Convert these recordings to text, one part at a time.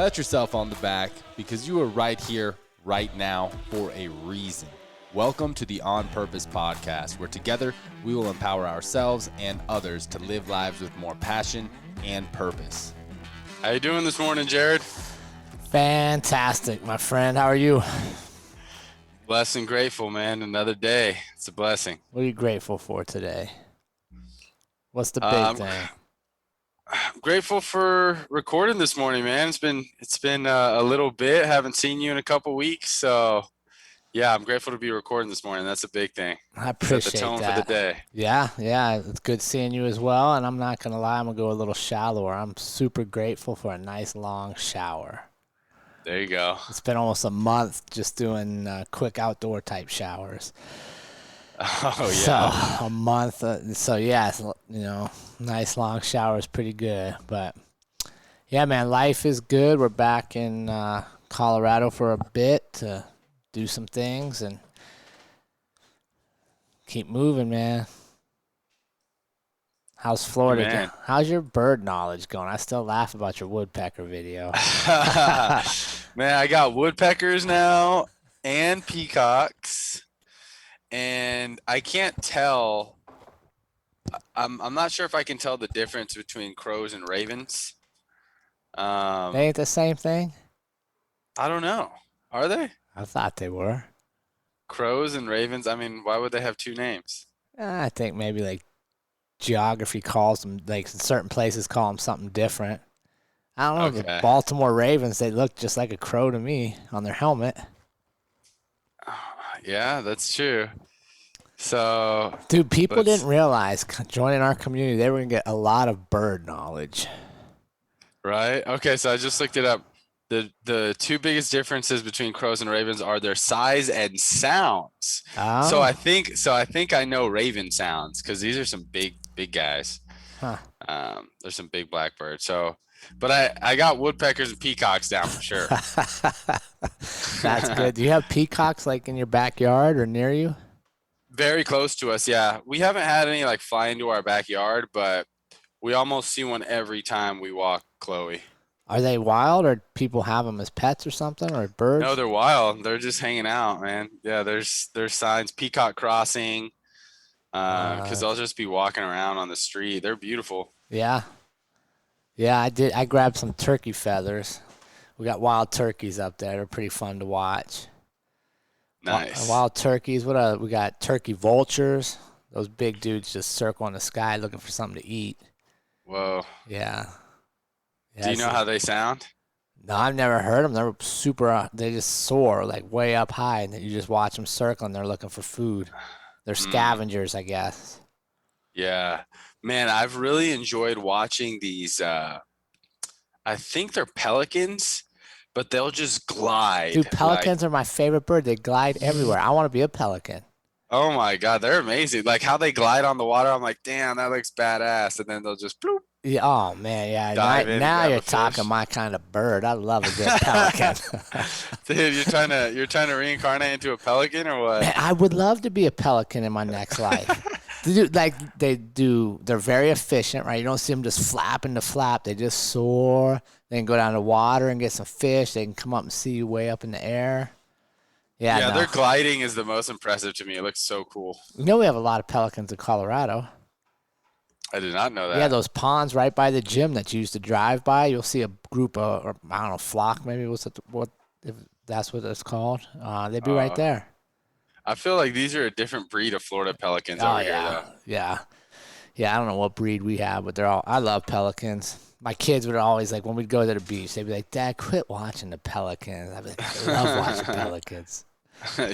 Pat yourself on the back because you are right here, right now, for a reason. Welcome to the On Purpose podcast, where together we will empower ourselves and others to live lives with more passion and purpose. How you doing this morning, Jerrod? Fantastic, my friend. How are you? Blessed and grateful, man. Another day. It's a blessing. What are you grateful for today? What's the big thing? I'm grateful for recording this morning, man. It's been a little bit. Haven't seen you in a couple weeks, so yeah, I'm grateful to be recording this morning. That's a big thing. I appreciate Set the tone that. for the day. Yeah, it's good seeing you as well. And I'm not gonna lie, I'm gonna go a little shallower. I'm super grateful for a nice long shower. There you go. It's been almost a month just doing quick outdoor type showers. Oh yeah. So a month. So yeah, nice long shower is pretty good. But yeah, man, life is good. We're back in Colorado for a bit to do some things and keep moving, man. How's Florida? Man. How's your bird knowledge going? I still laugh about your woodpecker video. Man, I got woodpeckers now and peacocks, and I can't tell. I'm not sure if I can tell the difference between crows and ravens. They ain't the same thing? I don't know. Are they? I thought they were. Crows and ravens? I mean, why would they have two names? I think maybe like geography calls them, like certain places call them something different. I don't know. Okay. The Baltimore Ravens, they look just like a crow to me on their helmet. Yeah, that's true. So, Dude, people didn't realize joining our community, they were going to get a lot of bird knowledge. right? Okay, so I just looked it up. The two biggest differences between crows and ravens are their size and sounds. Oh. So I think I know raven sounds because these are some big guys. Huh. There's some big blackbirds. So, but I got woodpeckers and peacocks down for sure. That's good. Do you have peacocks like in your backyard or near you? Very close to us, yeah. We haven't had any like fly into our backyard, but we almost see one every time we walk Chloe. Are they wild or people have them as pets or something or birds? No, they're wild. They're just hanging out, man. Yeah, there's signs, peacock crossing, because they'll just be walking around on the street. They're beautiful. Yeah. Yeah, I grabbed some turkey feathers. We got wild turkeys up there. They're pretty fun to watch. Nice. Wild turkeys. We got turkey vultures. Those big dudes just circle in the sky looking for something to eat. Whoa. Yeah. Do you know how they sound? No, I've never heard them. They're super. They just soar like way up high, and then you just watch them circling. They're looking for food. They're scavengers, I guess. Yeah, man, I've really enjoyed watching these. I think they're pelicans, but they'll just glide. Dude, pelicans are my favorite bird. They glide everywhere. I want to be a pelican. Oh my God, they're amazing. Like how they glide on the water. I'm like, damn, that looks badass. And then they'll just bloop. Yeah, oh man, yeah. Dive in, Now grab you're a fish. talking my kind of bird. I love a good pelican. Dude, you're trying to reincarnate into a pelican or what? Man, I would love to be a pelican in my next life. They're very efficient, right? You don't see them just flapping the flap. They just soar. They can go down to water and get some fish. They can come up and see you way up in the air. Yeah, Their gliding is the most impressive to me. It looks so cool. You know we have a lot of pelicans in Colorado. I did not know that. Yeah, those ponds right by the gym that you used to drive by. You'll see a group of, or I don't know, flock maybe. If that's what it's called? They'd be right there. I feel like these are a different breed of Florida pelicans over here, though. Yeah. I don't know what breed we have, but I love pelicans. My kids would always, like, when we'd go to the beach, they'd be like, Dad, quit watching the pelicans. I'd be like, I love watching pelicans.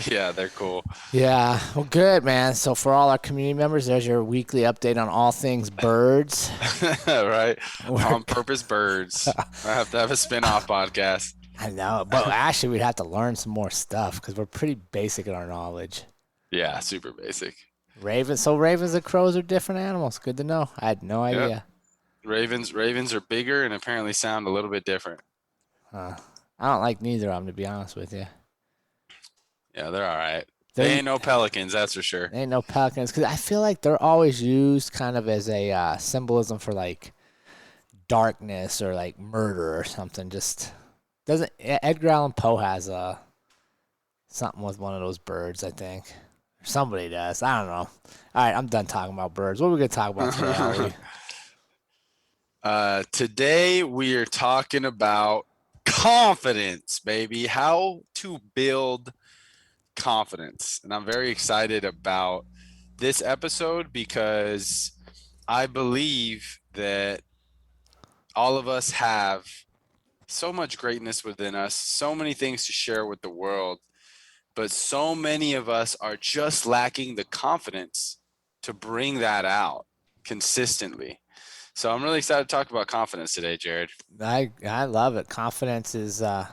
Yeah, they're cool. Yeah, well, good, man. So for all our community members, there's your weekly update on all things birds. Right? On purpose birds. I have to have a spin-off podcast. I know, but actually we'd have to learn some more stuff because we're pretty basic in our knowledge. Yeah, super basic. Ravens and crows are different animals. Good to know. I had no idea. Ravens are bigger and apparently sound a little bit different. I don't like neither of them, to be honest with you. Yeah, they're all right. They ain't no pelicans, that's for sure. Ain't no pelicans, because I feel like they're always used kind of as a symbolism for like darkness or like murder or something. Just Doesn't Edgar Allan Poe has something with one of those birds, I think. Somebody does. I don't know. All right, I'm done talking about birds. What are we going to talk about today, Ollie? Today we are talking about confidence, baby. How to build confidence. And I'm very excited about this episode because I believe that all of us have so much greatness within us, so many things to share with the world, but so many of us are just lacking the confidence to bring that out consistently. So I'm really excited to talk about confidence today, Jerrod. I love it. Confidence is, I'll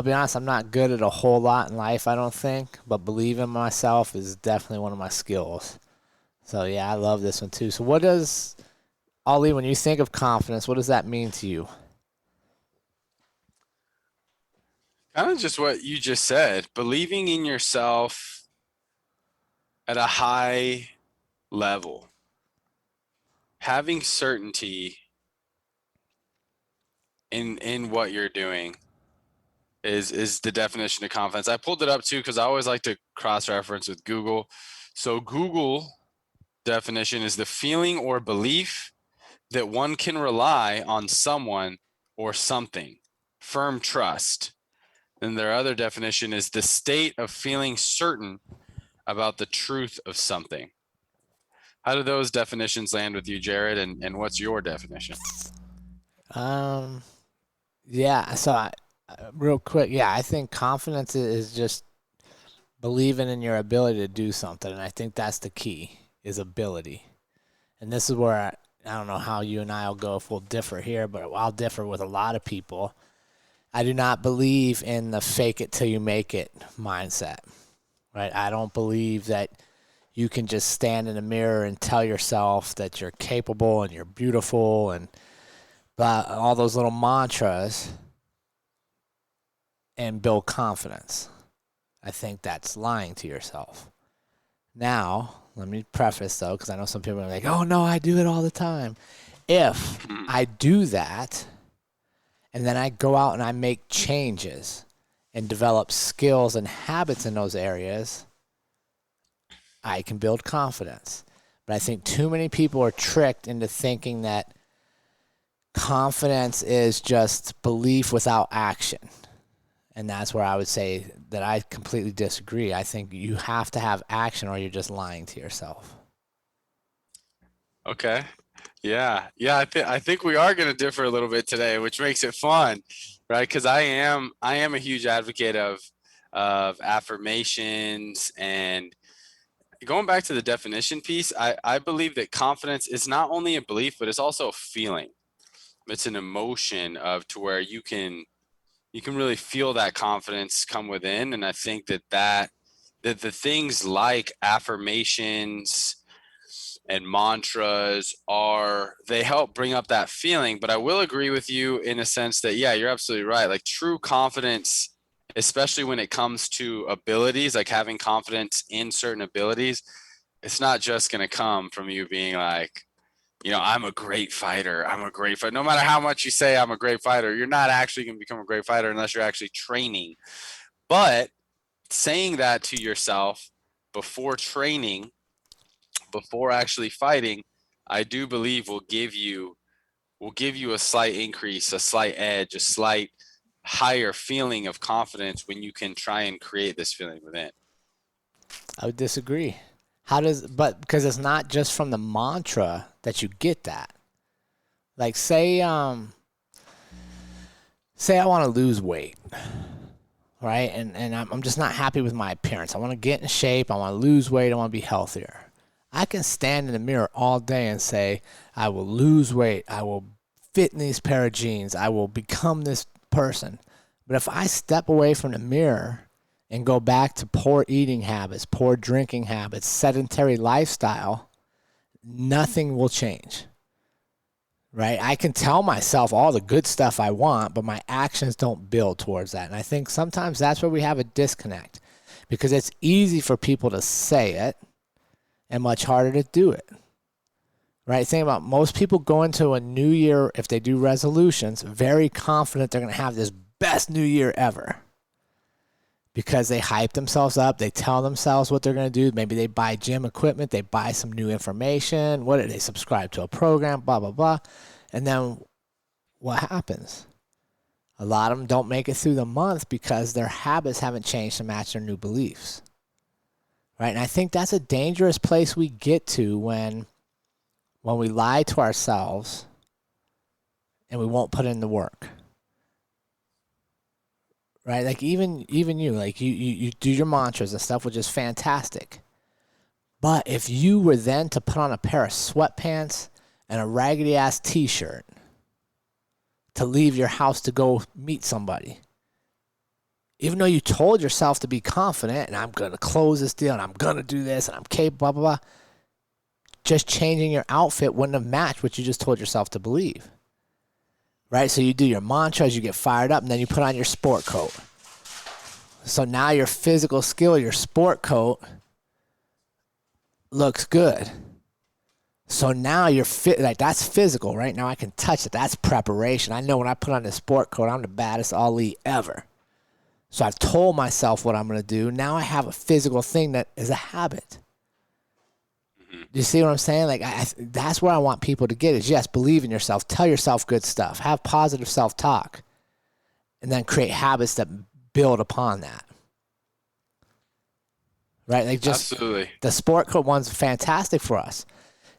be honest, I'm not good at a whole lot in life, I don't think, but believing in myself is definitely one of my skills. So, yeah, I love this one too. So what does, Ollie, when you think of confidence, what does that mean to you? Kind of just what you just said, believing in yourself at a high level, having certainty in what you're doing is the definition of confidence. I pulled it up too because I always like to cross-reference with Google. So Google definition is the feeling or belief that one can rely on someone or something, firm trust. And their other definition is the state of feeling certain about the truth of something. How do those definitions land with you, Jerrod? And what's your definition? Yeah, so real quick, yeah, I think confidence is just believing in your ability to do something. And I think that's the key, is ability. And this is where I don't know how you and I will go if we'll differ here, but I'll differ with a lot of people. I do not believe in the fake it till you make it mindset, right? I don't believe that you can just stand in the mirror and tell yourself that you're capable and you're beautiful and all those little mantras and build confidence. I think that's lying to yourself. Now, let me preface though, because I know some people are like, oh no, I do it all the time. If I do that, and then I go out and I make changes and develop skills and habits in those areas, I can build confidence. But I think too many people are tricked into thinking that confidence is just belief without action. And that's where I would say that I completely disagree. I think you have to have action or you're just lying to yourself. Okay. Yeah. I think we are going to differ a little bit today, which makes it fun, right? Because I am a huge advocate of affirmations. And going back to the definition piece, I believe that confidence is not only a belief, but it's also a feeling. It's an emotion to where you can really feel that confidence come within. And I think that the things like affirmations and mantras they help bring up that feeling. But I will agree with you in a sense that, yeah, you're absolutely right. Like true confidence, especially when it comes to abilities, like having confidence in certain abilities, it's not just going to come from you being like, I'm a great fighter. No matter how much you say I'm a great fighter, you're not actually going to become a great fighter unless you're actually training. But saying that to yourself before training, before actually fighting, I do believe will give you a slight increase, a slight edge, a slight higher feeling of confidence when you can try and create this feeling within. I would disagree. Because it's not just from the mantra that you get that. Like say I want to lose weight, right? And I'm just not happy with my appearance. I want to get in shape. I want to lose weight. I want to be healthier. I can stand in the mirror all day and say, I will lose weight. I will fit in these pair of jeans. I will become this person. But if I step away from the mirror and go back to poor eating habits, poor drinking habits, sedentary lifestyle, nothing will change, right? I can tell myself all the good stuff I want, but my actions don't build towards that. And I think sometimes that's where we have a disconnect because it's easy for people to say it and much harder to do it, right? Think about most people go into a new year, if they do resolutions, very confident they're going to have this best new year ever. Because they hype themselves up. They tell themselves what they're going to do. Maybe they buy gym equipment. They buy some new information. What do they subscribe to a program, blah, blah, blah. And then what happens? A lot of them don't make it through the month because their habits haven't changed to match their new beliefs. Right? And I think that's a dangerous place we get to when we lie to ourselves and we won't put in the work. Right? Like even you, like you do your mantras and stuff, which is fantastic. But if you were then to put on a pair of sweatpants and a raggedy ass t-shirt to leave your house to go meet somebody, even though you told yourself to be confident and I'm going to close this deal and I'm going to do this and I'm capable, blah, blah, blah, just changing your outfit wouldn't have matched what you just told yourself to believe. Right? So you do your mantras, you get fired up, and then you put on your sport coat. So now your physical skill, your sport coat, looks good. So now you're fit, like that's physical, right? Now I can touch it. That's preparation. I know when I put on this sport coat, I'm the baddest Ali ever. So I've told myself what I'm going to do. Now I have a physical thing that is a habit. You see what I'm saying? Like that's where I want people to get is, yes, believe in yourself. Tell yourself good stuff. Have positive self-talk. And then create habits that build upon that. Right? Like just Absolutely. The sport coat one's fantastic for us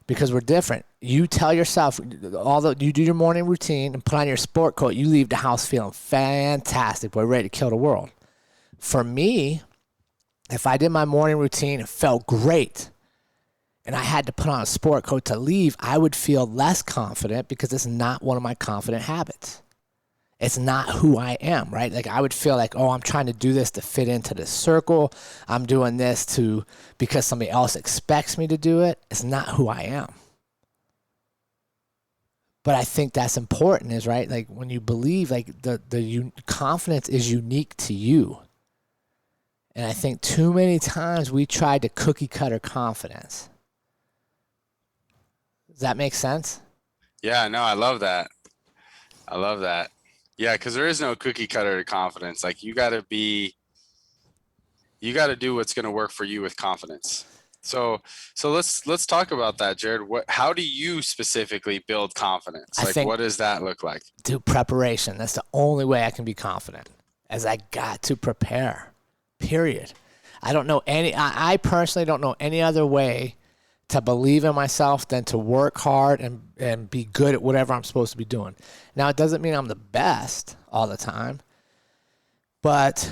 because we're different. You tell yourself, you do your morning routine and put on your sport coat, you leave the house feeling fantastic, boy, ready to kill the world. For me, if I did my morning routine, it felt great. And I had to put on a sport coat to leave, I would feel less confident because it's not one of my confident habits. It's not who I am, right? Like I would feel like, oh, I'm trying to do this to fit into this circle. I'm doing this because somebody else expects me to do it. It's not who I am. But I think that's important is, right? Like when you believe, like the confidence is unique to you. And I think too many times we try to cookie cutter confidence. Does that make sense? Yeah, no, I love that. Yeah, because there is no cookie cutter to confidence. Like you got to do what's going to work for you with confidence. So let's talk about that, Jerrod. How do you specifically build confidence? What does that look like? Do preparation. That's the only way I can be confident. As I got to prepare. Period. I personally don't know any other way to believe in myself than to work hard and be good at whatever I'm supposed to be doing. Now, it doesn't mean I'm the best all the time, but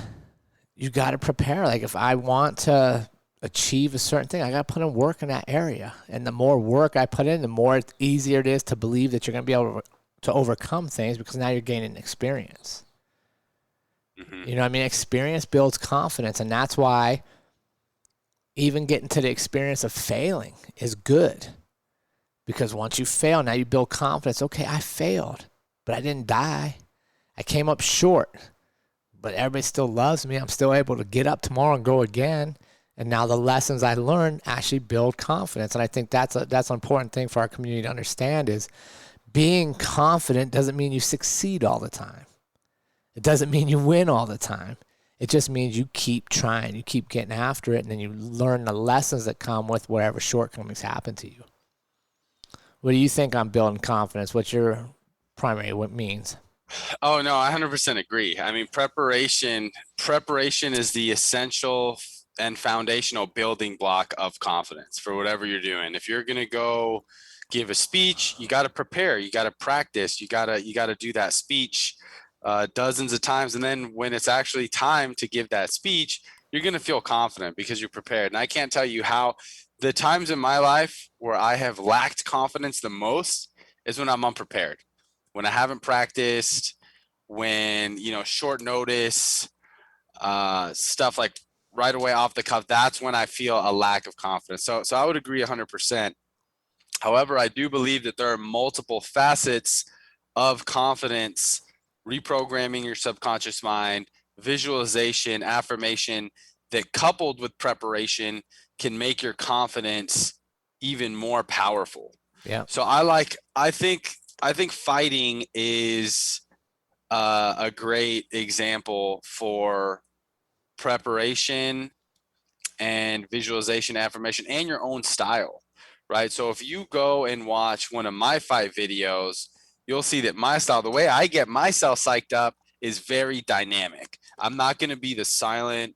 you got to prepare. Like if I want to achieve a certain thing, I got to put in work in that area. And the more work I put in, the more easier it is to believe that you're going to be able to overcome things because now you're gaining experience. Mm-hmm. You know what I mean? Experience builds confidence, and that's why even getting to the experience of failing is good because once you fail, now you build confidence. Okay, I failed, but I didn't die. I came up short, but everybody still loves me. I'm still able to get up tomorrow and go again. And now the lessons I learned actually build confidence. And I think that's an important thing for our community to understand is being confident doesn't mean you succeed all the time. It doesn't mean you win all the time. It just means you keep trying, you keep getting after it, and then you learn the lessons that come with whatever shortcomings happen to you. What do you think on building confidence? What's your primary means? Oh, no, I 100% agree. I mean, preparation is the essential and foundational building block of confidence for whatever you're doing. If you're going to go give a speech, you got to prepare, you got to practice, you got to do that speech dozens of times. And then when it's actually time to give that speech, you're going to feel confident because you're prepared. And I can't tell you how the times in my life where I have lacked confidence the most is when I'm unprepared, when I haven't practiced, when, short notice, stuff like right away off the cuff, that's when I feel a lack of confidence. So I would agree 100%. However, I do believe that there are multiple facets of confidence: reprogramming your subconscious mind, visualization, affirmation, that coupled with preparation can make your confidence even more powerful. Yeah. So I think fighting is a great example for preparation and visualization, affirmation, and your own style, right? So if you go and watch one of my fight videos, you'll see that my style, the way I get myself psyched up, is very dynamic. I'm not going to be the silent,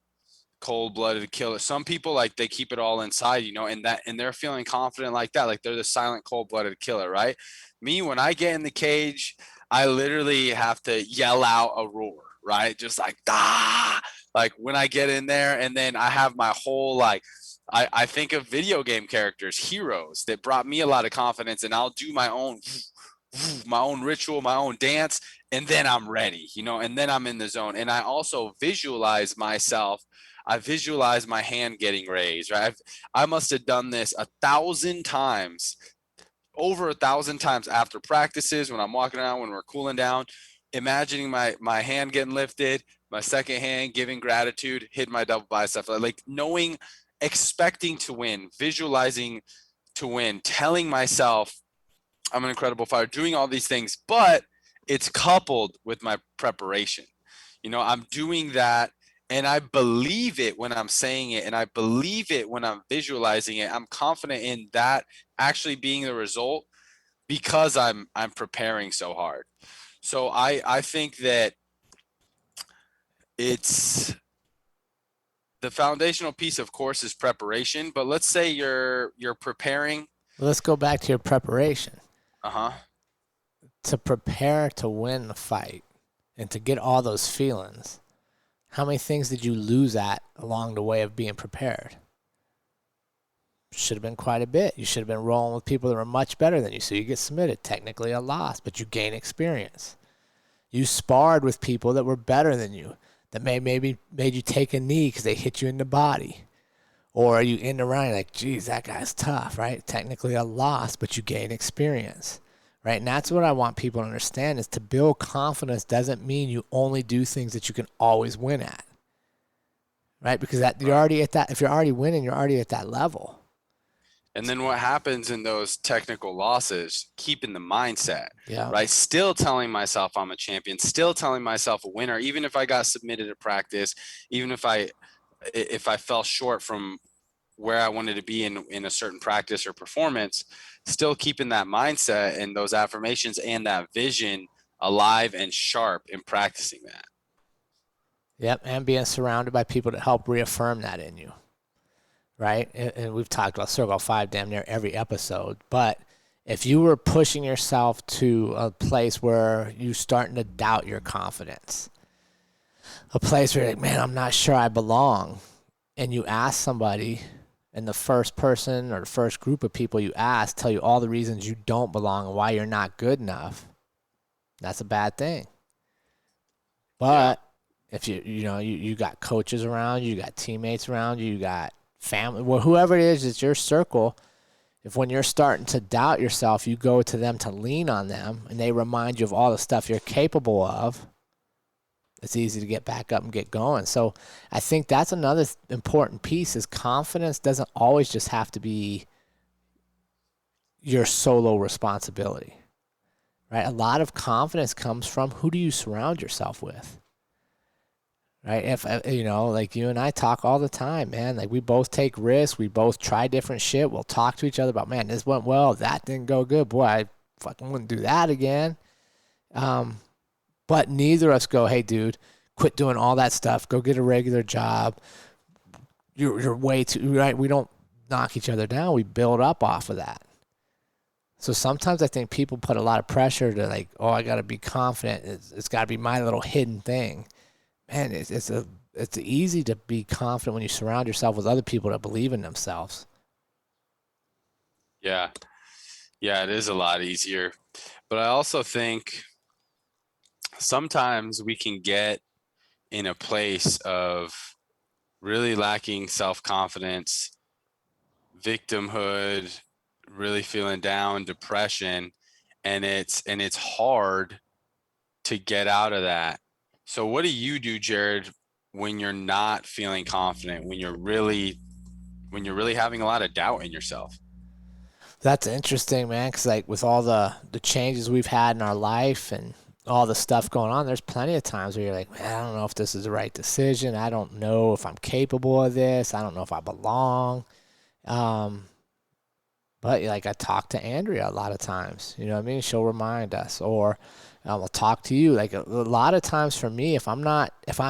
cold-blooded killer. Some people, like, they keep it all inside, and they're feeling confident like that, like they're the silent, cold-blooded killer, right? Me, when I get in the cage, I literally have to yell out a roar, right? Just like, ah, like when I get in there, and then I have my whole, like, I think of video game characters, heroes that brought me a lot of confidence, and I'll do my own ritual, my own dance, and then I'm ready, and then I'm in the zone. And I also visualize myself. I visualize my hand getting raised, right? I must have done this 1,000 times, over 1,000 times after practices, when I'm walking around, when we're cooling down, imagining my hand getting lifted, my second hand giving gratitude, hitting my double bicep, like knowing, expecting to win, visualizing to win, telling myself I'm an incredible fighter, doing all these things, but it's coupled with my preparation. I'm doing that, and I believe it when I'm saying it, and I believe it when I'm visualizing it. I'm confident in that actually being the result because I'm preparing so hard. So I think that it's the foundational piece, of course, is preparation. But let's say you're preparing. Let's go back to your preparation. Uh-huh. To prepare to win the fight and to get all those feelings, how many things did you lose at along the way of being prepared? Should have been quite a bit. You should have been rolling with people that were much better than you, so you get submitted. Technically a loss, but you gain experience. You sparred with people that were better than you, that maybe made you take a knee because they hit you in the body. Or you in the round, like, geez, that guy's tough, right? Technically a loss, but you gain experience, right? And that's what I want people to understand, is to build confidence doesn't mean you only do things that you can always win at, right? Because you're already at that. If you're already winning, you're already at that level. And then what happens in those technical losses, keeping the mindset, Yeah. right? Still telling myself I'm a champion, still telling myself a winner, even if I got submitted at practice, even if I fell short from where I wanted to be in a certain practice or performance, still keeping that mindset and those affirmations and that vision alive and sharp and practicing that. Yep, and being surrounded by people that help reaffirm that in you, right? And we've talked about Circle 5 damn near every episode, but if you were pushing yourself to a place where you're starting to doubt your confidence, a place where you're like, man, I'm not sure I belong, and you ask somebody, and the first person or the first group of people you ask tell you all the reasons you don't belong and why you're not good enough, that's a bad thing. But if you got coaches around you, got teammates around you, you got family, well, whoever it is, it's your circle. If when you're starting to doubt yourself, you go to them to lean on them and they remind you of all the stuff you're capable of, it's easy to get back up and get going. So I think that's another important piece, is confidence doesn't always just have to be your solo responsibility, right? A lot of confidence comes from who do you surround yourself with, right? If, like you and I talk all the time, man, like we both take risks. We both try different shit. We'll talk to each other about, man, this went well. That didn't go good. Boy, I fucking wouldn't do that again. But neither of us go, hey, dude, quit doing all that stuff. Go get a regular job. You're way too, right? We don't knock each other down. We build up off of that. So sometimes I think people put a lot of pressure to, like, oh, I got to be confident. It's got to be my little hidden thing. Man, it's easy to be confident when you surround yourself with other people that believe in themselves. Yeah. Yeah, it is a lot easier. But I also think sometimes we can get in a place of really lacking self-confidence, victimhood, really feeling down, depression, and it's hard to get out of that. So what do you do, Jerrod, when you're not feeling confident, when you're really having a lot of doubt in yourself? That's interesting, man, because like with all the changes we've had in our life and all the stuff going on, there's plenty of times where you're like, man, I don't know if this is the right decision. I don't know if I'm capable of this. I don't know if I belong. But like I talk to Andrea a lot of times, you know what I mean? She'll remind us, or I'll talk to you. Like a lot of times for me, if I'm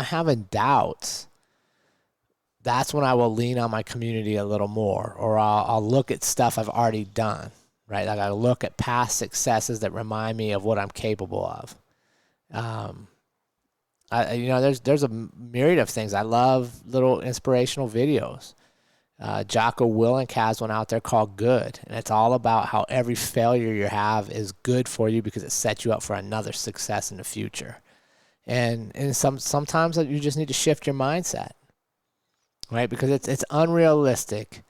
having doubts, that's when I will lean on my community a little more, or I'll look at stuff I've already done, right? Like I look at past successes that remind me of what I'm capable of. There's a myriad of things. I love little inspirational videos. Jocko Willink has one out there called Good, and it's all about how every failure you have is good for you because it sets you up for another success in the future. And sometimes you just need to shift your mindset, right? Because it's unrealistic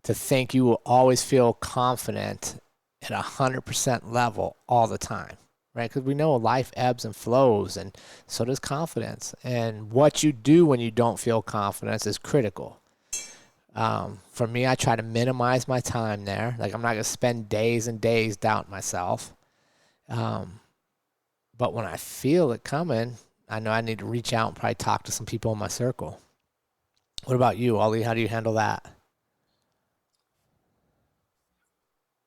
to think you will always feel confident at 100% level all the time, right? Because we know life ebbs and flows, and so does confidence. And what you do when you don't feel confidence is critical. For me, I try to minimize my time there. Like I'm not going to spend days and days doubting myself. But when I feel it coming, I know I need to reach out and probably talk to some people in my circle. What about you, Ollie? How do you handle that?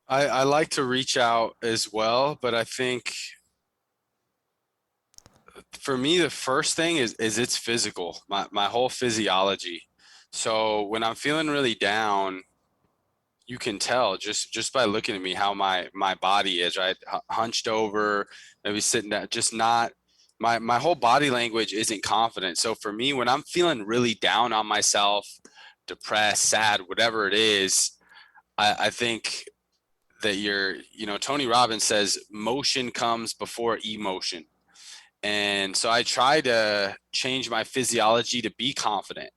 I like to reach out as well, but I think for me, the first thing is it's physical, my whole physiology. So when I'm feeling really down, you can tell just by looking at me how my body is, right? Hunched over, maybe sitting down, just not, my whole body language isn't confident. So for me, when I'm feeling really down on myself, depressed, sad, whatever it is, I think that Tony Robbins says motion comes before emotion. And so I try to change my physiology to be confident,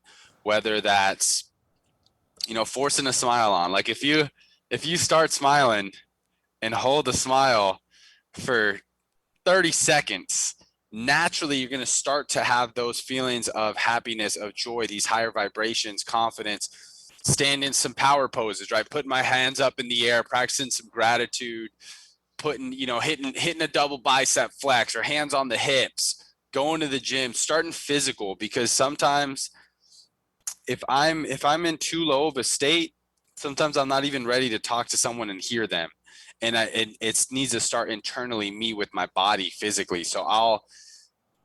whether that's, forcing a smile on. Like if you start smiling and hold a smile for 30 seconds, naturally you're going to start to have those feelings of happiness, of joy, these higher vibrations, confidence. Stand in some power poses, right? Putting my hands up in the air, practicing some gratitude, hitting a double bicep flex or hands on the hips, going to the gym, starting physical, because sometimes if I'm in too low of a state, sometimes I'm not even ready to talk to someone and hear them. And it needs to start internally, me with my body physically. So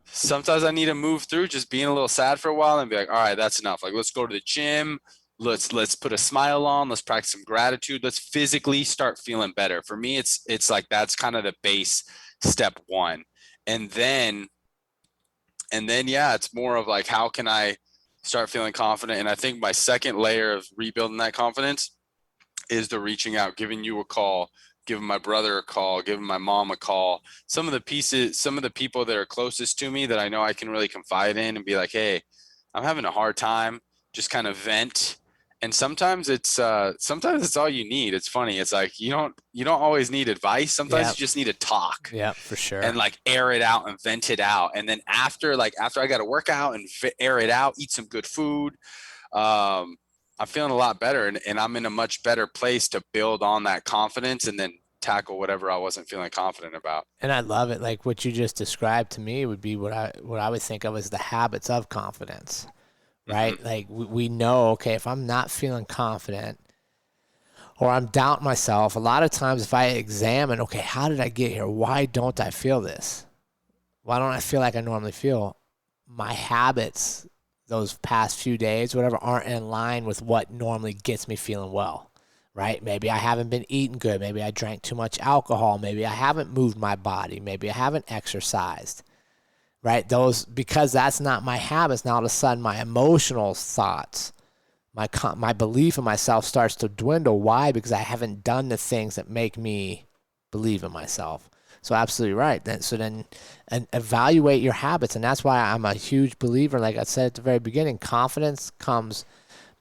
sometimes I need to move through just being a little sad for a while and be like, all right, that's enough. Like, let's go to the gym. Let's put a smile on. Let's practice some gratitude. Let's physically start feeling better. For me, it's like that's kind of the base step one. And then yeah, it's more of like, how can I start feeling confident? And I think my second layer of rebuilding that confidence is the reaching out, giving you a call, giving my brother a call, giving my mom a call. Some of the people that are closest to me that I know I can really confide in and be like, hey, I'm having a hard time, just kind of vent. And sometimes it's all you need. It's funny. It's like you don't always need advice. Sometimes you just need to talk. Yeah, for sure. And like air it out and vent it out. And then after I got to work out and air it out, eat some good food, I'm feeling a lot better, and I'm in a much better place to build on that confidence and then tackle whatever I wasn't feeling confident about. And I love it. Like what you just described to me would be what I would think of as the habits of confidence. Right? Mm-hmm. Like we know, okay, if I'm not feeling confident or I'm doubting myself, a lot of times if I examine, okay, how did I get here? Why don't I feel this? Why don't I feel like I normally feel? My habits, those past few days, whatever, aren't in line with what normally gets me feeling well, right? Maybe I haven't been eating good. Maybe I drank too much alcohol. Maybe I haven't moved my body. Maybe I haven't exercised. Right? Because that's not my habits. Now all of a sudden my emotional thoughts, my belief in myself starts to dwindle. Why? Because I haven't done the things that make me believe in myself. So absolutely right. Then evaluate your habits. And that's why I'm a huge believer. Like I said at the very beginning,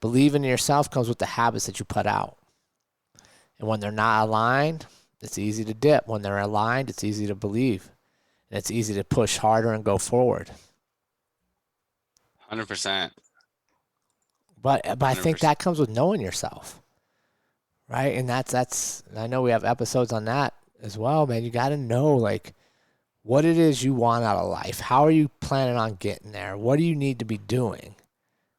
believing in yourself comes with the habits that you put out. And when they're not aligned, it's easy to dip. When they're aligned, it's easy to believe. And it's easy to push harder and go forward. 100%. But I think that comes with knowing yourself, right? And that's I know we have episodes on that as well, man. You got to know, like, what it is you want out of life. How are you planning on getting there? What do you need to be doing?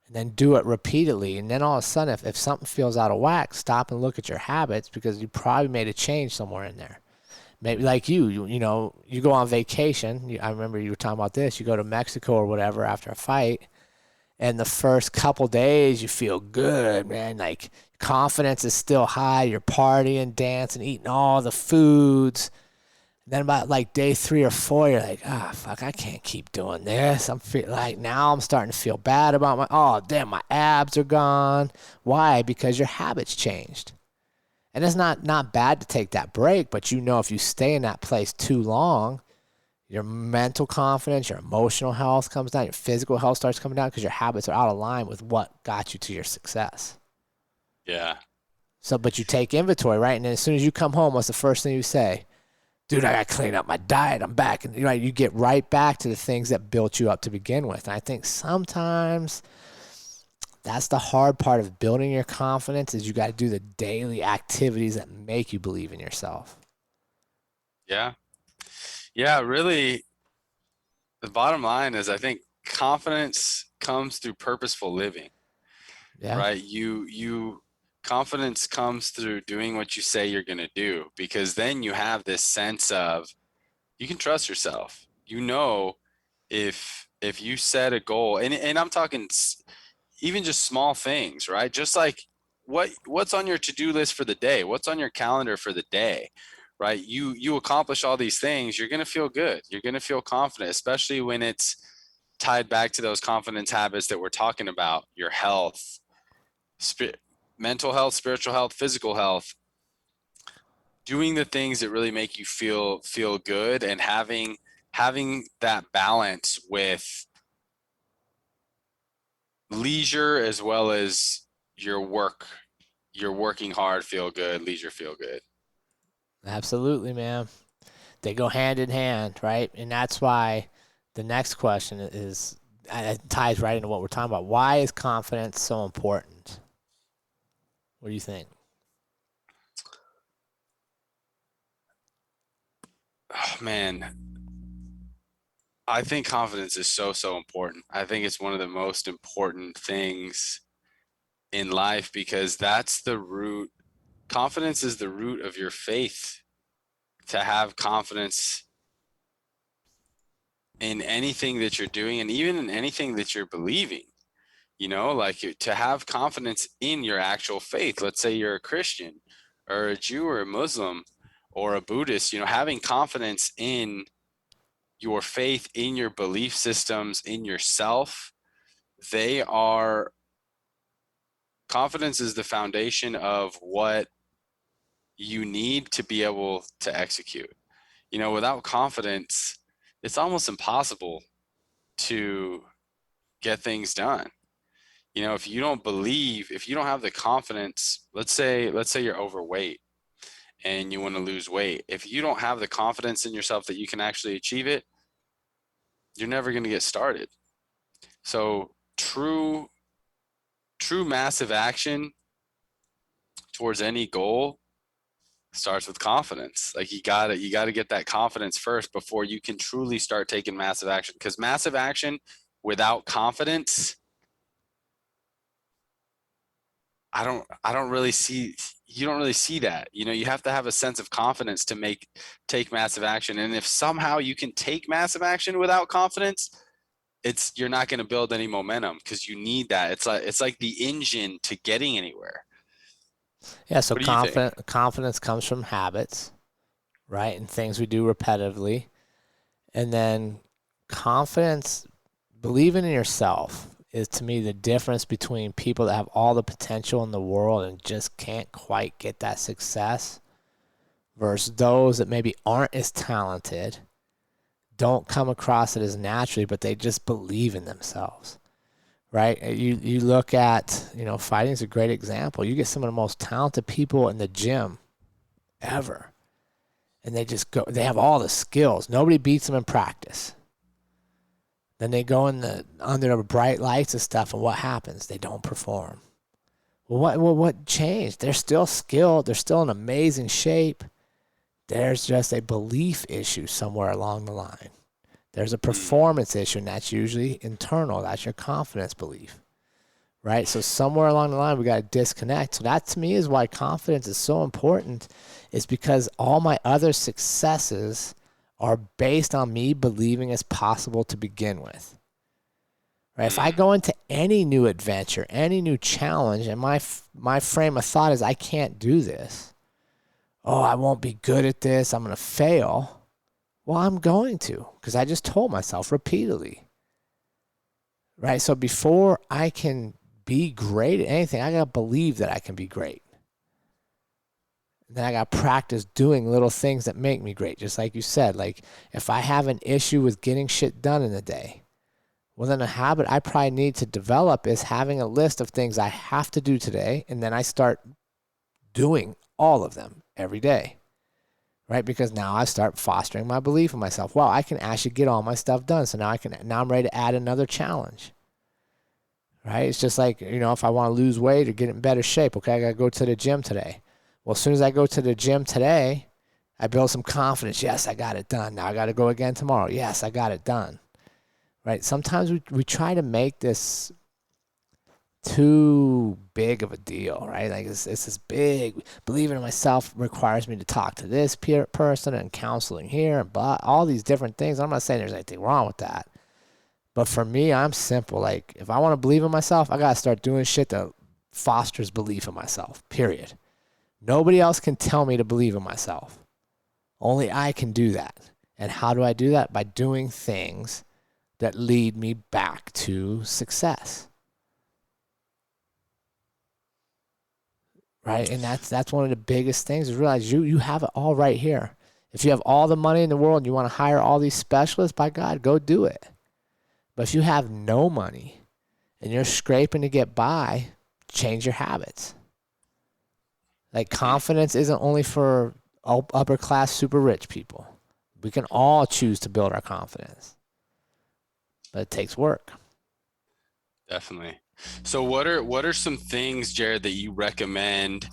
And then do it repeatedly. And then all of a sudden, if something feels out of whack, stop and look at your habits, because you probably made a change somewhere in there. Maybe like you know, you go on vacation. I remember you were talking about this. You go to Mexico or whatever after a fight, and the first couple days you feel good, man. Like confidence is still high. You're partying, dancing, eating all the foods. And then about like day 3 or 4, you're like, fuck, I can't keep doing this. Now I'm starting to feel bad about my abs are gone. Why? Because your habits changed. And it's not bad to take that break, but if you stay in that place too long, your mental confidence, your emotional health comes down, your physical health starts coming down, because your habits are out of line with what got you to your success. Yeah. So, but you take inventory, right? And then as soon as you come home, what's the first thing you say? Dude, I got to clean up my diet. I'm back. And you get right back to the things that built you up to begin with. And I think sometimes that's the hard part of building your confidence, is you got to do the daily activities that make you believe in yourself. Yeah. Yeah, really, the bottom line is I think confidence comes through purposeful living. Yeah. Right? Confidence comes through doing what you say you're going to do, because then you have this sense of you can trust yourself. If you set a goal, and I'm talking even just small things, right? Just like what's on your to-do list for the day, what's on your calendar for the day, right? You accomplish all these things, you're going to feel good. You're going to feel confident, especially when it's tied back to those confidence habits that we're talking about, your health, mental health, spiritual health, physical health, doing the things that really make you feel good, and having that balance with leisure as well as your working hard, feel good, leisure, feel good. Absolutely, man. They go hand in hand, right? And that's why the next question is, it ties right into what we're talking about. Why is confidence so important? What do you think? Oh, man, I think confidence is so important. I think it's one of the most important things in life, because that's the root. Confidence is the root of your faith. To have confidence in anything that you're doing, and even in anything that you're believing, like to have confidence in your actual faith. Let's say you're a Christian or a Jew or a Muslim or a Buddhist, having confidence in your faith, in your belief systems, in yourself. Confidence is the foundation of what you need to be able to execute. Without confidence, it's almost impossible to get things done. If you don't have the confidence, let's say you're overweight and you want to lose weight. If you don't have the confidence in yourself that you can actually achieve it, you're never going to get started. So true massive action towards any goal starts with confidence. Like you gotta get that confidence first before you can truly start taking massive action. Because massive action without confidence, you don't really see that. You have to have a sense of confidence to take massive action. And if somehow you can take massive action without confidence, you're not going to build any momentum, because you need that. It's like the engine to getting anywhere. Yeah, so confidence comes from habits, right? And things we do repetitively. And then confidence, believing in yourself, is to me the difference between people that have all the potential in the world and just can't quite get that success, versus those that maybe aren't as talented, don't come across it as naturally, but they just believe in themselves. Right? You look at, fighting is a great example. You get some of the most talented people in the gym ever, and they have all the skills. Nobody beats them in practice. Then they go under the bright lights and stuff, and what happens? They don't perform. Well, what changed? They're still skilled. They're still in amazing shape. There's just a belief issue somewhere along the line. There's a performance issue, and that's usually internal. That's your confidence belief, right? So somewhere along the line, we got to disconnect. So that to me is why confidence is so important, is because all my other successes are based on me believing it's possible to begin with. Right? If I go into any new adventure, any new challenge, and my frame of thought is I can't do this. Oh, I won't be good at this. I'm going to fail. Well, I'm going to, because I just told myself repeatedly. Right? So before I can be great at anything, I got to believe that I can be great. Then I got to practice doing little things that make me great. Just like you said, like if I have an issue with getting shit done in a day, well, then a habit I probably need to develop is having a list of things I have to do today, and then I start doing all of them every day, right? Because now I start fostering my belief in myself. Wow, I can actually get all my stuff done. So now I'm ready to add another challenge, right? It's just like, if I want to lose weight or get in better shape, okay, I got to go to the gym today. Well, as soon as I go to the gym today, I build some confidence. Yes, I got it done. Now I got to go again tomorrow. Yes, I got it done. Right? Sometimes we try to make this too big of a deal, right? Like it's this big, believing in myself requires me to talk to this person and counseling here and blah, all these different things. I'm not saying there's anything wrong with that. But for me, I'm simple. Like if I want to believe in myself, I got to start doing shit that fosters belief in myself, period. Nobody else can tell me to believe in myself. Only I can do that. And how do I do that? By doing things that lead me back to success. Right? And that's one of the biggest things is realize you have it all right here. If you have all the money in the world and you want to hire all these specialists, by God, go do it. But if you have no money and you're scraping to get by, change your habits. Like confidence isn't only for upper class, super rich people. We can all choose to build our confidence. But it takes work. Definitely. So what are some things, Jerrod, that you recommend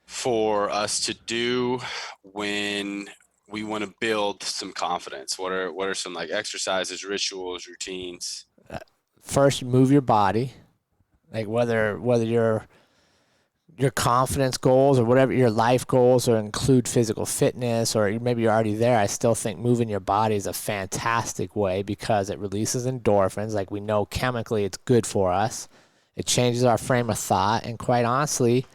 for us to do when we want to build some confidence? What are some like exercises, rituals, routines? First, move your body. Like whether your confidence goals or whatever your life goals or include physical fitness or maybe you're already there, I still think moving your body is a fantastic way because it releases endorphins. Like we know chemically it's good for us. It changes our frame of thought. And quite honestly,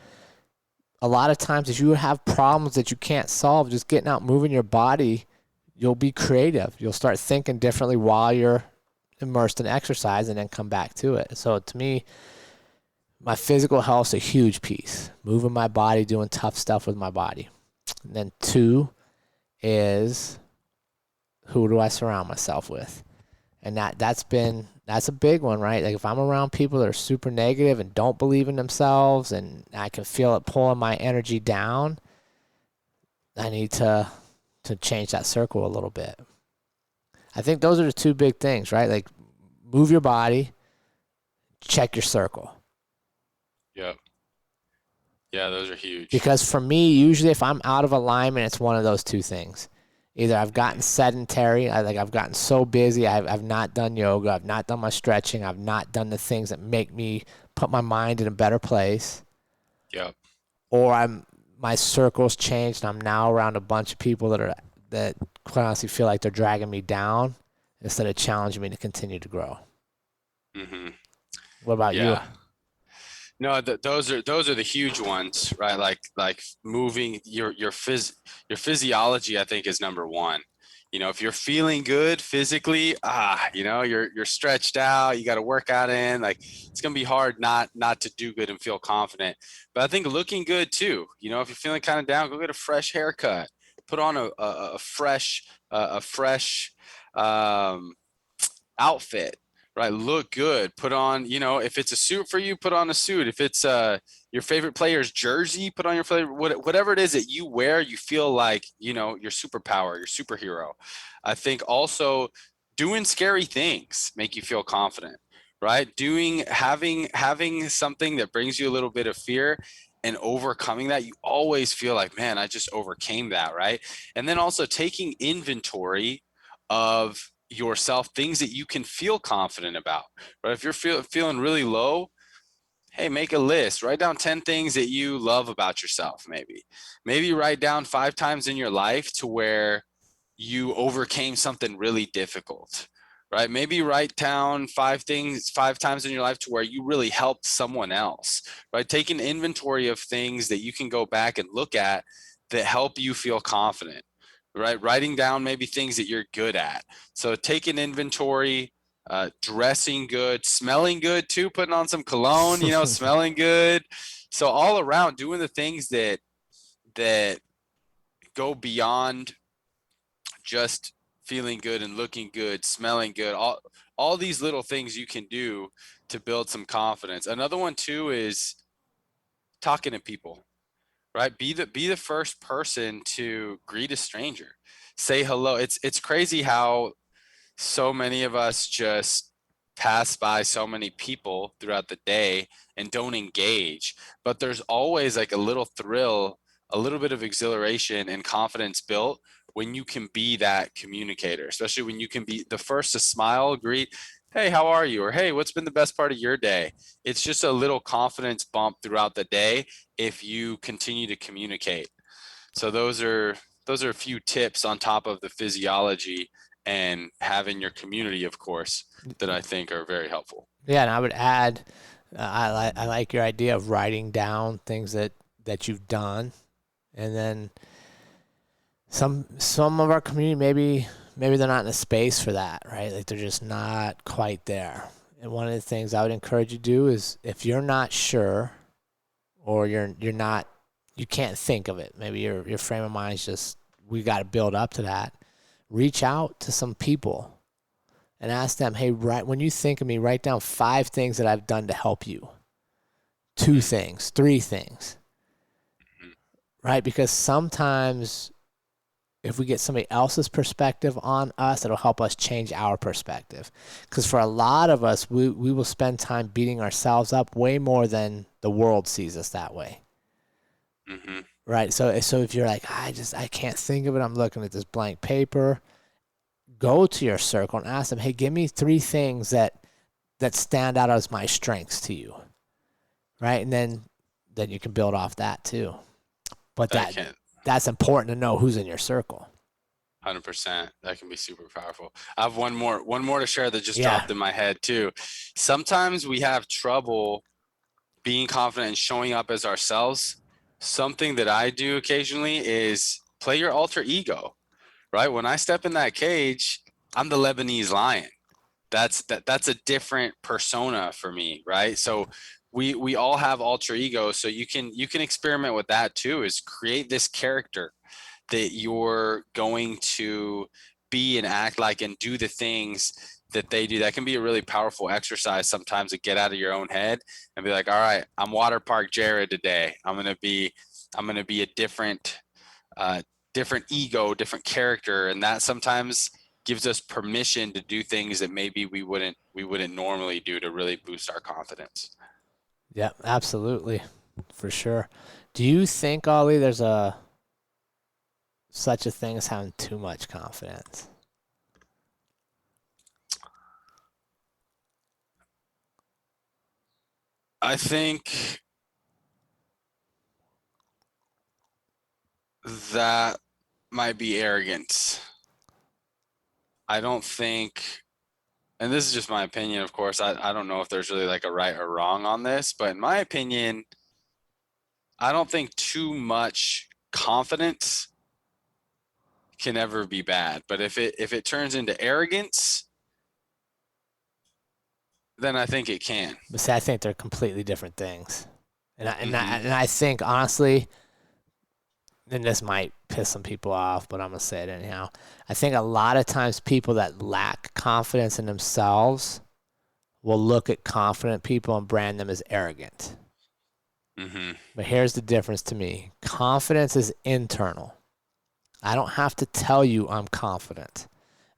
a lot of times if you have problems that you can't solve, just getting out, moving your body, you'll be creative. You'll start thinking differently while you're immersed in exercise and then come back to it. So to me, my physical health's a huge piece. Moving my body, doing tough stuff with my body. And then 2 is who do I surround myself with? And that's a big one, right? Like if I'm around people that are super negative and don't believe in themselves and I can feel it pulling my energy down, I need to change that circle a little bit. I think those are the 2 big things, right? Like move your body, check your circle. Yep. Yeah, those are huge. Because for me, usually if I'm out of alignment, it's one of those 2 things. Either I've gotten sedentary, I've gotten so busy, I've not done yoga, I've not done my stretching, I've not done the things that make me put my mind in a better place. Yep. Or my circle's changed and I'm now around a bunch of people that quite honestly feel like they're dragging me down instead of challenging me to continue to grow. Mm-hmm. What about you? No, those are the huge ones, right? Like moving your physiology, I think is number one. If you're feeling good physically, you're stretched out, you got to work out in, like it's going to be hard not to do good and feel confident. But I think looking good too, if you're feeling kind of down, go get a fresh haircut, put on a fresh outfit. Right, look good. Put on, if it's a suit for you, put on a suit. If it's your favorite player's jersey, put on your favorite, whatever it is that you wear, you feel like, your superpower, your superhero. I think also doing scary things make you feel confident, right? Having something that brings you a little bit of fear and overcoming that, you always feel like, man, I just overcame that, right? And then also taking inventory of yourself, things that you can feel confident about, right? If you're feeling really low, hey, make a list. Write down 10 things that you love about yourself, maybe write down 5 times in your life to where you overcame something really difficult, right? Maybe write down 5 things 5 times in your life to where you really helped someone else, right? Take an inventory of things that you can go back and look at that help you feel confident, right? Writing down maybe things that you're good at. So take an inventory, dressing good, smelling good too, putting on some cologne, smelling good. So all around doing the things that go beyond just feeling good and looking good, smelling good, all these little things you can do to build some confidence. Another one too is talking to people, right? Be the first person to greet a stranger. Say hello. It's crazy how so many of us just pass by so many people throughout the day and don't engage, but there's always like a little thrill, a little bit of exhilaration and confidence built when you can be that communicator, especially when you can be the first to smile, greet, hey, how are you? Or hey, what's been the best part of your day? It's just a little confidence bump throughout the day if you continue to communicate. So those are a few tips on top of the physiology and having your community, of course, that I think are very helpful. Yeah, and I would add, I like your idea of writing down things that you've done, and then some of our community maybe they're not in a space for that, right? Like they're just not quite there. And one of the things I would encourage you to do is if you're not sure, or you can't think of it, maybe your frame of mind is just, we got to build up to that. Reach out to some people and ask them, hey, when you think of me, write down 5 things that I've done to help you. 2 things, 3 things, right? Because sometimes if we get somebody else's perspective on us, it'll help us change our perspective. Because for a lot of us, we will spend time beating ourselves up way more than the world sees us that way. Mm-hmm. Right. So if you're like, I can't think of it, I'm looking at this blank paper, go to your circle and ask them, hey, give me 3 things that stand out as my strengths to you. Right. And then you can build off that too. But that's important to know who's in your circle. 100%. That can be super powerful. I have one more to share that just dropped in my head too. Sometimes we have trouble being confident and showing up as ourselves. Something that I do occasionally is play your alter ego, right? When I step in that cage, I'm the Lebanese lion. That's a different persona for me, right? So we all have alter ego. So you can experiment with that too, is create this character that you're going to be and act like and do the things that they do. That can be a really powerful exercise sometimes to get out of your own head and be like, all right, I'm Water Park Jerrod today. I'm gonna be a different ego, different character, and that sometimes gives us permission to do things that maybe we wouldn't normally do to really boost our confidence. Yeah, absolutely, for sure. Do you think, Ollie, there's such a thing as having too much confidence? I think that might be arrogance. I don't think, and this is just my opinion, of course, I don't know if there's really like a right or wrong on this, but in my opinion, I don't think too much confidence can ever be bad. But if it turns into arrogance, then I think it can. But see, I think they're completely different things. And I think, honestly, and this might piss some people off, but I'm going to say it anyhow. I think a lot of times people that lack confidence in themselves will look at confident people and brand them as arrogant. Mm-hmm. But here's the difference to me. Confidence is internal. I don't have to tell you I'm confident.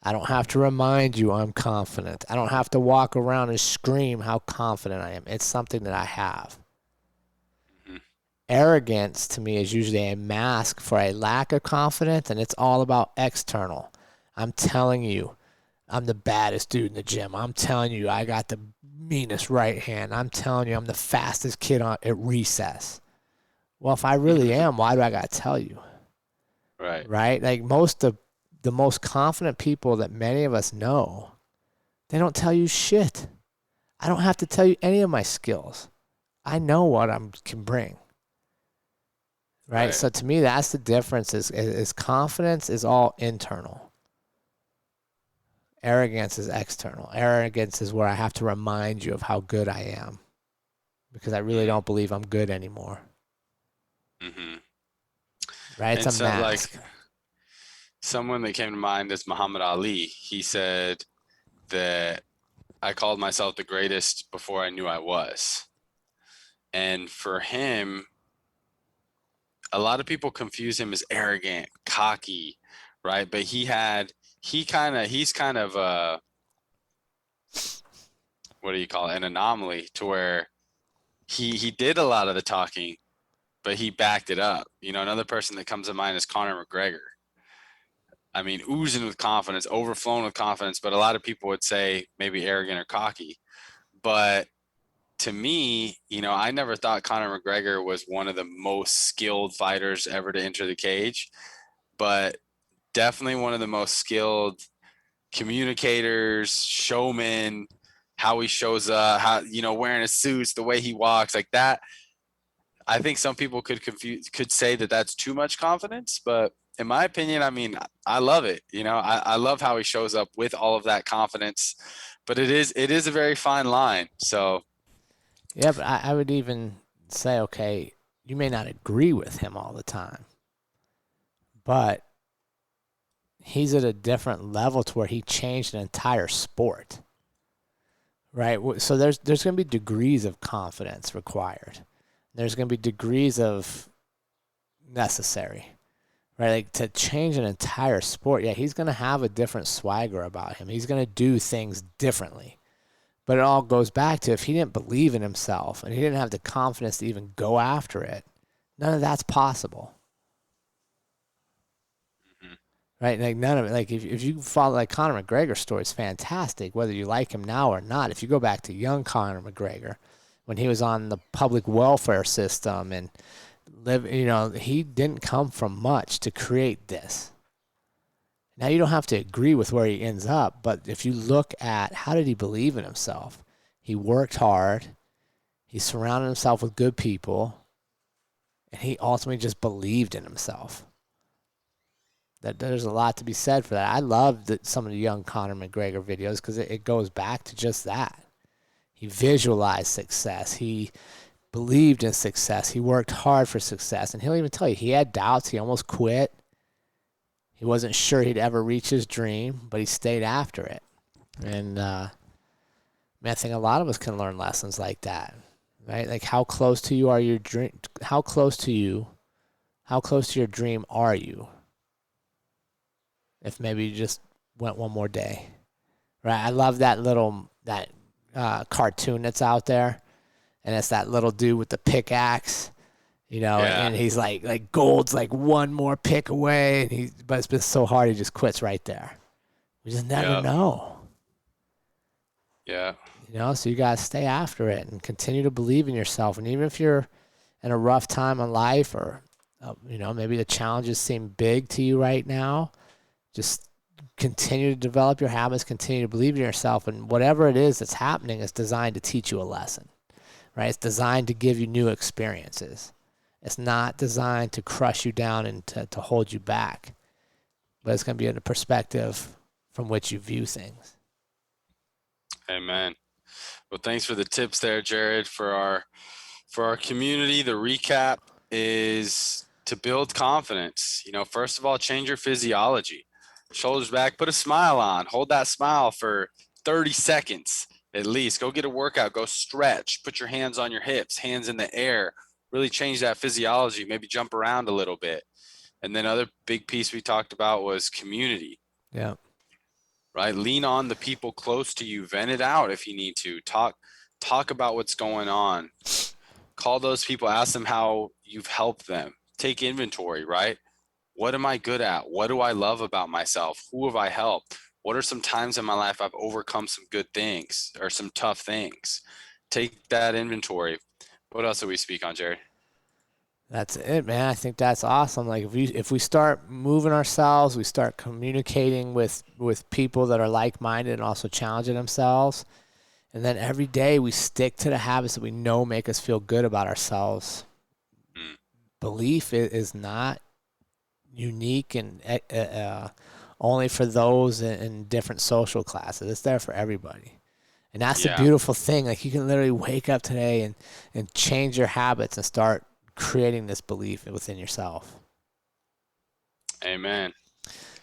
I don't have to remind you I'm confident. I don't have to walk around and scream how confident I am. It's something that I have. Mm-hmm. Arrogance to me is usually a mask for a lack of confidence, and it's all about external. I'm telling you, I'm the baddest dude in the gym. I'm telling you, I got the meanest right hand. I'm telling you, I'm the fastest kid at recess. Well, if I really am, why do I got to tell you? Right. Right? Like the most confident people that many of us know, they don't tell you shit. I don't have to tell you any of my skills. I know what I can bring. Right? So to me, that's the difference is confidence is all internal. Arrogance is external. Arrogance is where I have to remind you of how good I am because I really don't believe I'm good anymore. Mm-hmm. Right? It's And a so, mask. like, someone that came to mind is Muhammad Ali. He said that I called myself the greatest before I knew I was. And for him, a lot of people confuse him as arrogant, cocky, right? But he's kind of what do you call it? An anomaly to where he did a lot of the talking, but he backed it up. You know, another person that comes to mind is Conor McGregor. I mean, oozing with confidence, overflowing with confidence, but a lot of people would say maybe arrogant or cocky. But to me, you know, I never thought Conor McGregor was one of the most skilled fighters ever to enter the cage, but definitely one of the most skilled communicators, showmen, how he shows up, how, you know, wearing his suits, the way he walks, like that. I think some people could say that that's too much confidence, but in my opinion, I mean, I love it. You know, I love how he shows up with all of that confidence, but it is a very fine line. So Yeah, but I would even say, okay, you may not agree with him all the time, but he's at a different level to where he changed an entire sport. Right? So there's going to be degrees of confidence required. There's going to be degrees of necessary. Right? Like to change an entire sport, yeah, he's going to have a different swagger about him. He's going to do things differently. But it all goes back to if he didn't believe in himself and he didn't have the confidence to even go after it, none of that's possible. Right? Like none of it. Like if you follow like Conor McGregor's story, it's fantastic, whether you like him now or not. If you go back to young Conor McGregor, when he was on the public welfare system and he didn't come from much to create this. Now you don't have to agree with where he ends up, but if you look at how did he believe in himself? He worked hard. He surrounded himself with good people, and he ultimately just believed in himself. That there's a lot to be said for that. I love some of the young Conor McGregor videos because it goes back to just that. He visualized success. He believed in success. He worked hard for success, and he'll even tell you he had doubts. He almost quit. He wasn't sure he'd ever reach his dream, but he stayed after it. And I think a lot of us can learn lessons like that, right? Like how close to you are your dream? How close to your dream are you? If maybe you just went one more day, right? I love that cartoon that's out there, and it's that little dude with the pickaxe. And he's like gold's like one more pick away, but it's been so hard he just quits right there. We just never know. Yeah. So you gotta stay after it and continue to believe in yourself. And even if you're in a rough time in life, or maybe the challenges seem big to you right now, just continue to develop your habits. Continue to believe in yourself, and whatever it is that's happening is designed to teach you a lesson, right? It's designed to give you new experiences. It's not designed to crush you down and to hold you back, but it's going to be in a perspective from which you view things. Amen. Well, thanks for the tips there, Jerrod. For our community, the recap is to build confidence. First of all, change your physiology. Shoulders back, put a smile on. Hold that smile for 30 seconds at least. Go get a workout. Go stretch. Put your hands on your hips, hands in the air. Really change that physiology, maybe jump around a little bit. And then other big piece we talked about was community. Yeah. Right? Lean on the people close to you. Vent it out if you need to. Talk about what's going on. Call those people. Ask them how you've helped them. Take inventory, right? What am I good at? What do I love about myself? Who have I helped? What are some times in my life I've overcome some good things or some tough things? Take that inventory. What else do we speak on, Jerrod? That's it, man. I think that's awesome. Like if we start moving ourselves, we start communicating with people that are like-minded and also challenging themselves. And then every day we stick to the habits that we know make us feel good about ourselves. Belief is not unique and only for those in different social classes. It's there for everybody. And that's the beautiful thing. Like you can literally wake up today and change your habits and start creating this belief within yourself. Amen.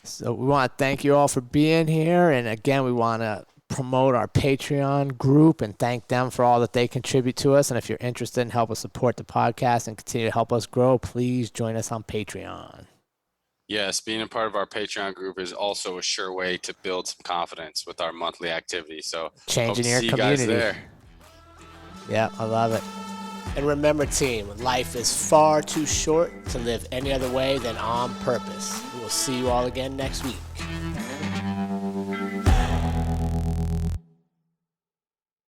So we want to thank you all for being here. And again, we want to promote our Patreon group and thank them for all that they contribute to us. And if you're interested in help us support the podcast and continue to help us grow, please join us on Patreon. Yes, being a part of our Patreon group is also a sure way to build some confidence with our monthly activity. So changing your see community. You guys there. Yeah, I love it. And remember, team, life is far too short to live any other way than on purpose. We will see you all again next week.